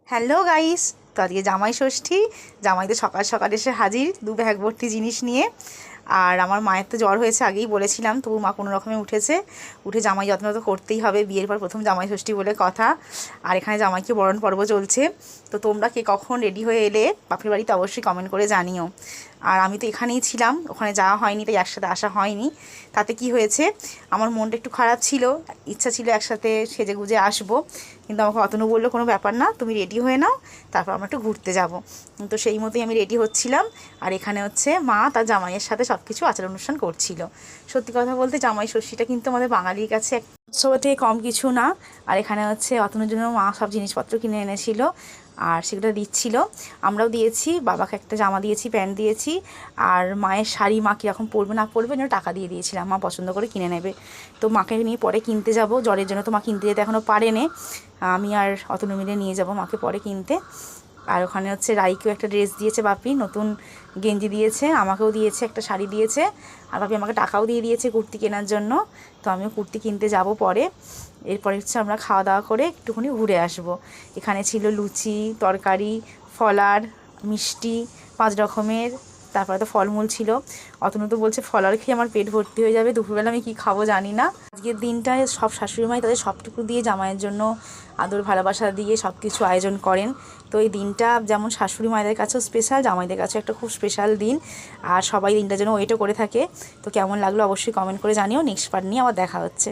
Hello guys, তো আজকে জামাই ষষ্ঠী। জামাই তো সকাল সকাল এসে হাজির 2 ব্যাগ ভর্তি জিনিস নিয়ে। আর আমার মায়ের তো জ্বর হয়েছে, আগেই বলেছিলাম, তবু মা কোনো রকমে উঠে জামাই যত্ন তো করতেই হবে, বিয়ের পর প্রথম জামাই ষষ্ঠী বলে কথা। আর এখানে জামাইকে বরণ পর্ব চলছে। তো তোমরা কে কখন রেডি হয়ে এলে বাপের বাড়িতে অবশ্যই কমেন্ট করে জানিও। আর আমি তো এখানেই ছিলাম, ওখানে যাওয়া হয়নি, তাই একসাথে আসা হয়নি। তাতে কি হয়েছে, আমার মনটা একটু খারাপ ছিল, ইচ্ছা ছিল একসাথে সেজে গুজে আসবো, কিন্তু আমাকে অতনু বললো কোনো ব্যাপার না, তুমি রেডি হয়ে নাও, তারপর আমরা একটু ঘুরতে যাব। তো সেই মতোই আমি রেডি হচ্ছিলাম। আর এখানে হচ্ছে মা তার জামাইয়ের সাথে সব কিছু আচার অনুষ্ঠান করছিল। সত্যি কথা বলতে জামাই ষষ্ঠীটা কিন্তু আমাদের বাঙালির কাছে এক উৎসবের থেকে কম কিছু না। আর এখানে হচ্ছে অতনুর জন্য মা সব জিনিসপত্র কিনে এনেছিল, আর সেগুলো দিচ্ছিল। আমরাও দিয়েছি, বাবাকে একটা জামা দিয়েছি, প্যান্ট দিয়েছি। আর মায়ের শাড়ি মা কীরকম পরবে না পরবে যেন টাকা দিয়ে দিয়েছিলাম, মা পছন্দ করে কিনে নেবে। তো মাকে নিয়ে পরে কিনতে যাব, জ্বরের জন্য তো মা কিনতে যেতে এখনও পারেনি। আমি আর অতনু মিলে নিয়ে যাব মাকে পরে কিনতে। আর ওখানে হচ্ছে রাইকেও একটা ড্রেস দিয়েছে, বাপি নতুন গেঞ্জি দিয়েছে, আমাকেও দিয়েছে, একটা শাড়ি দিয়েছে। আর বাপি আমাকে টাকাও দিয়ে দিয়েছে কুর্তি কেনার জন্য। তো আমিও কুর্তি কিনতে যাব পরে। এরপরে হচ্ছে আমরা খাওয়া দাওয়া করে একটুখানি ঘুরে আসব। এখানে ছিল লুচি, তরকারি, ফলার, মিষ্টি 5 রকমের, তারপরে তো ফলমূল ছিল। অতনু তো বলছে ফলার খেয়ে আমার পেট ভর্তি হয়ে যাবে, দুপুরবেলা আমি কী খাবো জানি না। আজকের দিনটায় সব শাশুড়িমাই তাদের সবটুকু দিয়ে জামাইয়ের জন্য আদর ভালোবাসা দিয়ে সব কিছু আয়োজন করেন। তো এই দিনটা যেমন শাশুড়ি মায়েদের কাছেও স্পেশাল, জামাইদের কাছেও একটা খুব স্পেশাল দিন। আর সবাই দিনটার জন্য ওয়েটও করে থাকে। তো কেমন লাগলো অবশ্যই কমেন্ট করে জানিও। নেক্সট পার্ট নিয়ে আবার দেখা হচ্ছে।